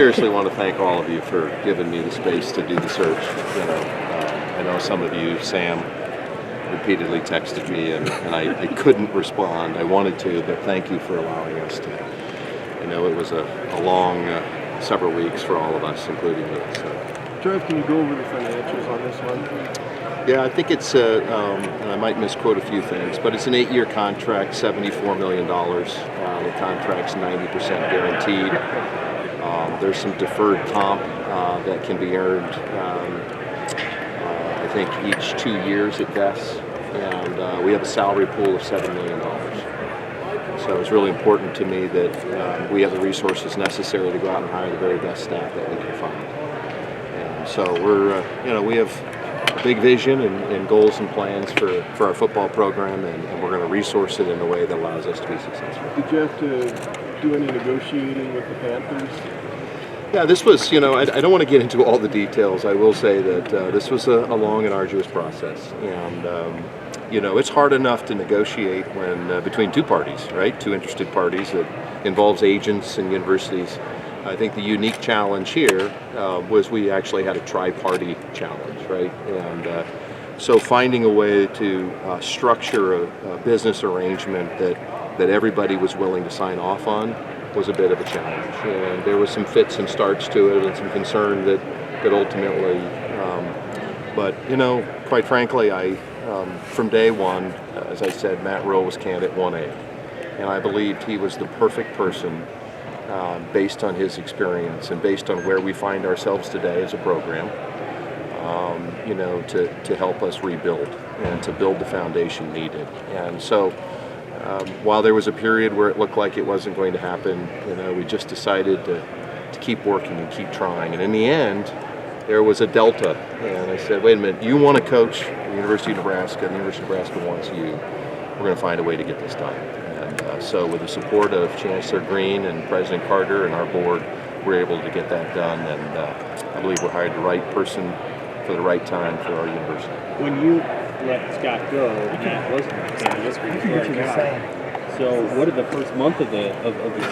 Seriously want to thank all of you for giving me the space to do the search. I know some of you, Sam, repeatedly texted me, and I couldn't respond. I wanted to, but thank you for allowing us to. It was a long several weeks for all of us, including me. So. Trev, can you go over the financials on this one? Yeah, I think it's, and I might misquote a few things, but it's an 8-year contract, $74 million. The contract's 90% guaranteed. There's some deferred comp that can be earned, I think, each 2 years at best. And we have a salary pool of $7 million. So it's really important to me that we have the resources necessary to go out and hire the very best staff that we can find. And so we have a big vision and goals and plans for our football program, and we're going to resource it in a way that allows us to be successful. Did you have to do any negotiating with the Panthers? Yeah, this was, I don't want to get into all the details. I will say that this was a long and arduous process. And, it's hard enough to negotiate when between two parties, right? Two interested parties that involves agents and universities. I think the unique challenge here was we actually had a tri-party challenge, right? And so finding a way to structure a business arrangement that everybody was willing to sign off on was a bit of a challenge, and there was some fits and starts to it, and some concern that ultimately, but quite frankly, I from day one, as I said, Matt Rhule was candidate 1A, and I believed he was the perfect person based on his experience and based on where we find ourselves today as a program, to help us rebuild and to build the foundation needed. And so while there was a period where it looked like it wasn't going to happen, we just decided to keep working and keep trying. And in the end, there was a delta. And I said, wait a minute, you want to coach the University of Nebraska, the University of Nebraska wants you. We're going to find a way to get this done. And so with the support of Chancellor Green and President Carter and our board, we're able to get that done. And I believe we're hired the right person for the right time for our university. When you let Scott go, Matt wasn't candidate for you. So what did the first month of the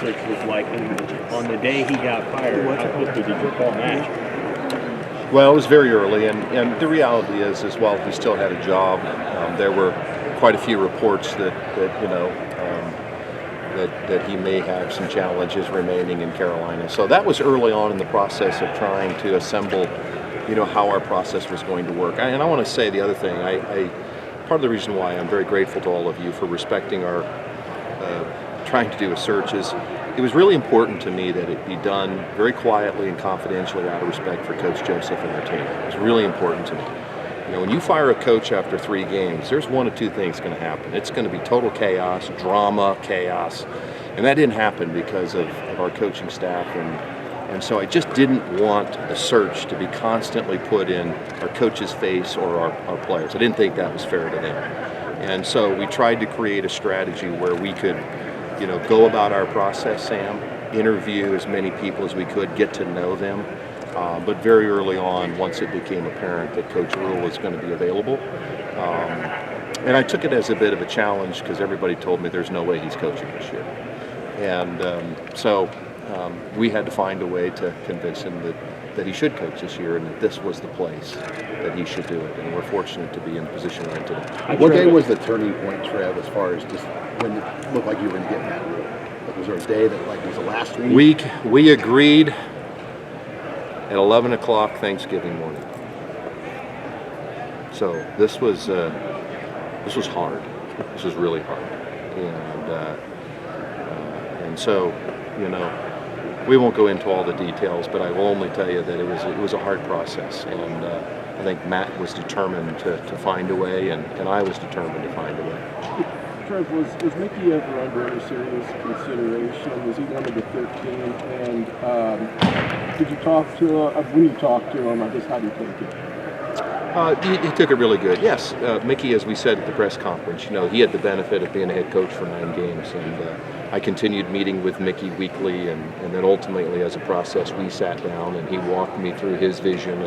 search look like? And on the day he got fired, how quickly did you call Matt? Well, it was very early, and the reality is while he still had a job, there were quite a few reports that he may have some challenges remaining in Carolina. So that was early on in the process of trying to assemble how our process was going to work. And I want to say the other thing, part of the reason why I'm very grateful to all of you for respecting our trying to do a search is it was really important to me that it be done very quietly and confidentially out of respect for Coach Joseph and their team. It was really important to me. When you fire a coach after 3 games, there's one of two things going to happen. It's going to be total chaos, drama, chaos. And that didn't happen because of our coaching staff. And so I just didn't want the search to be constantly put in our coach's face or our players. I didn't think that was fair to them. And so we tried to create a strategy where we could, go about our process, Sam, interview as many people as we could, get to know them. But very early on, once it became apparent that Coach Rhule was going to be available, and I took it as a bit of a challenge because everybody told me there's no way he's coaching this year. And so we had to find a way to convince him that he should coach this year and that this was the place that he should do it. And we're fortunate to be in the position we're in today. What day was the turning point, Trev, as far as just when it looked like you were going to get Matt Rhule? Was there a day that was the last week? We agreed at 11 o'clock Thanksgiving morning. So this was hard. This was really hard. And so, we won't go into all the details, but I will only tell you that it was a hard process, and I think Matt was determined to find a way, and I was determined to find a way. Trev, was Mickey ever under any serious consideration? Was he one of the 13? And did you talk to him? When you talked to him, I guess, how do you take it? He took it really good. Yes, Mickey, as we said at the press conference, he had the benefit of being a head coach for 9 games, and I continued meeting with Mickey weekly, and then ultimately, as a process, we sat down and he walked me through his vision.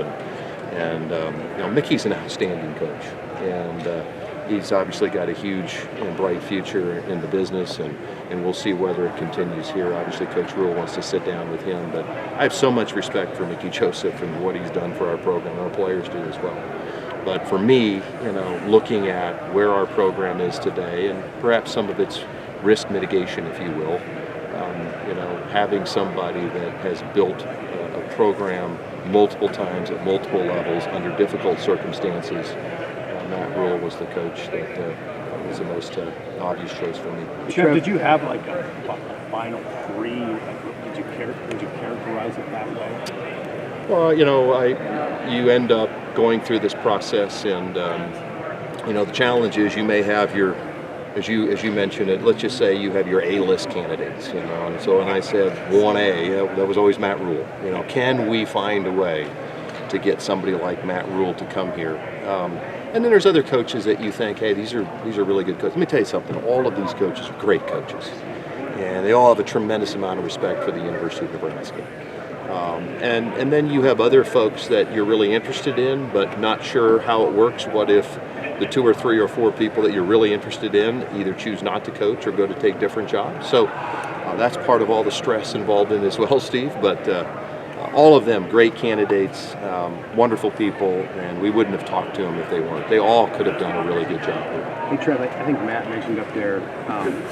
And Mickey's an outstanding coach, and he's obviously got a huge and bright future in the business, and we'll see whether it continues here. Obviously, Coach Rhule wants to sit down with him, but I have so much respect for Mickey Joseph and what he's done for our program. Our players do as well. But for me, looking at where our program is today, and perhaps some of its risk mitigation, if you will, having somebody that has built a program multiple times at multiple levels under difficult circumstances, Matt Rhule was the coach that was the most obvious choice for me. Trev, did you have like a final three? Would you characterize it that way? Well, you end up going through this process, and the challenge is you may have your, as you mentioned it, let's just say you have your A-list candidates, and so when I said 1A, that was always Matt Rhule. Can we find a way to get somebody like Matt Rhule to come here? And then there's other coaches that you think, hey, these are really good coaches. Let me tell you something. All of these coaches are great coaches, and they all have a tremendous amount of respect for the University of Nebraska. And then you have other folks that you're really interested in, but not sure how it works. What if the 2 or 3 or 4 people that you're really interested in either choose not to coach or go to take different jobs? So that's part of all the stress involved in as well, Steve. But all of them great candidates, wonderful people, and we wouldn't have talked to them if they weren't. They all could have done a really good job here. Hey Trev, I think Matt mentioned up there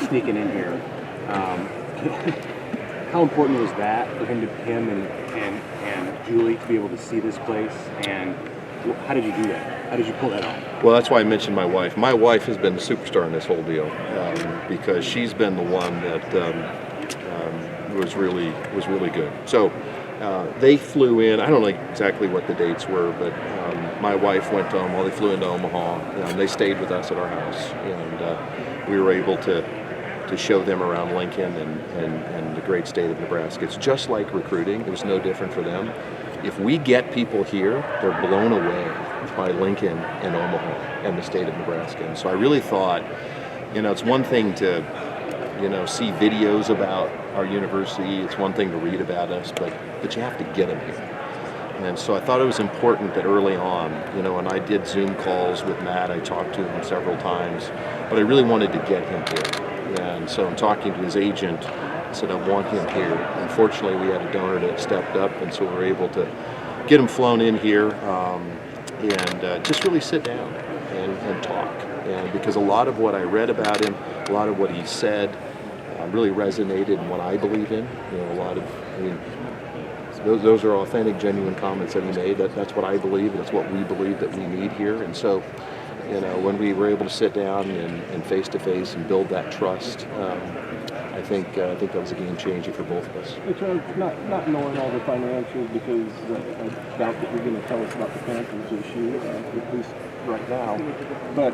sneaking in here. How important was that for him and Julie to be able to see this place? And how did you do that? How did you pull that off? Well, that's why I mentioned my wife. My wife has been the superstar in this whole deal because she's been the one that was really good. So they flew in. I don't know exactly what the dates were, but my wife went to Omaha. They flew into Omaha, and they stayed with us at our house, and we were able to show them around Lincoln and the great state of Nebraska. It's just like recruiting. It was no different for them. If we get people here, they're blown away by Lincoln and Omaha and the state of Nebraska. And so I really thought, it's one thing to, see videos about our university. It's one thing to read about us, but you have to get them here. And so I thought it was important that early on, when I did Zoom calls with Matt, I talked to him several times, but I really wanted to get him here. And so I'm talking to his agent. I said, I want him here. Unfortunately, we had a donor that stepped up, and so we were able to get him flown in here and just really sit down and talk. And because a lot of what I read about him, a lot of what he said really resonated in what I believe in. Those are authentic, genuine comments that he made. That's what I believe. That's what we believe that we need here. And so, when we were able to sit down and face to face and build that trust, I think that was a game changer for both of us. Not knowing all the financials, because I doubt that you're going to tell us about the Panthers issue, at least right now. But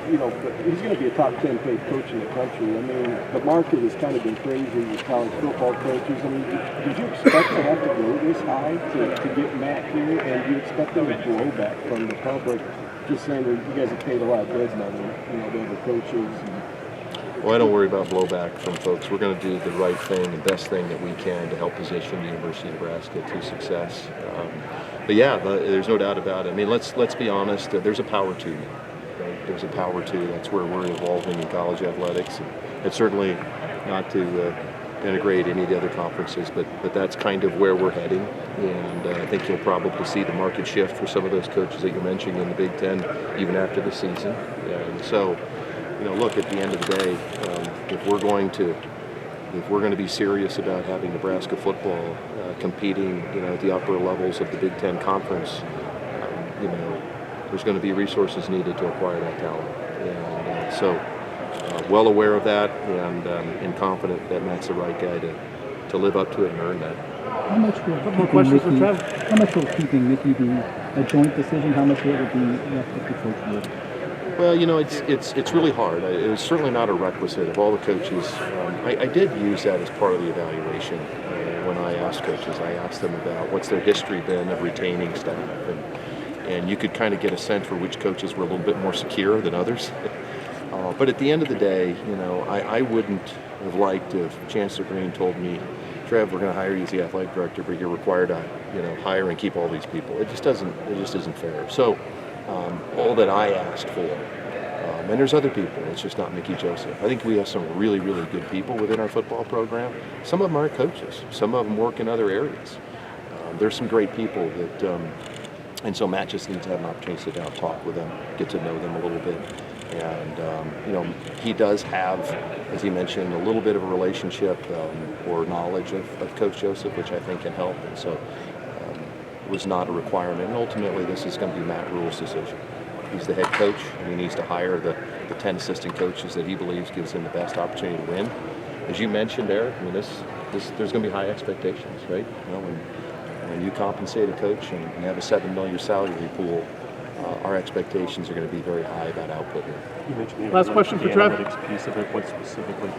he's going to be a top 10 paid coach in the country. I mean, the market has kind of been crazy with college football coaches. I mean, did you expect to have to go this high to get Matt here? And do you expect any blowback from the public? Just saying that you guys have paid a lot of dead money, the other coaches. Well, I don't worry about blowback from folks. We're going to do the right thing, the best thing that we can to help position the University of Nebraska to success. There's no doubt about it. I mean, let's be honest. There's a power to you. Right? There's a power to. That's where we're evolving in college athletics. And it's certainly not to denigrate any of the other conferences, but that's kind of where we're heading. And I think you'll probably see the market shift for some of those coaches that you're mentioning in the Big Ten, even after the season. And so, look, at the end of the day, if we're going to be serious about having Nebraska football competing, at the upper levels of the Big Ten conference, there's going to be resources needed to acquire that talent. And so, well aware of that, and confident that Matt's the right guy to live up to it and earn that. How much will keeping Mickey be a joint decision? How much will it be left with the coach board? Well, it's really hard. It was certainly not a requisite of all the coaches. I did use that as part of the evaluation when I asked coaches. I asked them about what's their history been of retaining staff, and you could kind of get a sense for which coaches were a little bit more secure than others. But at the end of the day, I wouldn't have liked if Chancellor Green told me, Trev, we're going to hire you as the athletic director, but you're required to, hire and keep all these people. It just isn't fair. So all that I asked for And there's other people. It's just not Mickey Joseph. I think we have some really, really good people within our football program. Some of them aren't coaches. Some of them work in other areas. There's some great people that, and so Matt just needs to have an opportunity to sit down, talk with them, get to know them a little bit. And, he does have, as he mentioned, a little bit of a relationship or knowledge of Coach Joseph, which I think can help. And so it was not a requirement. And ultimately, this is going to be Matt Rhule's decision. He's the head coach, and he needs to hire the 10 assistant coaches that he believes gives him the best opportunity to win. As you mentioned, Eric, I mean, there's going to be high expectations, right? When you compensate a coach and you have a $7 million salary pool, our expectations are going to be very high about output here. You mentioned Last question for Trev. analytics piece of it. What specifically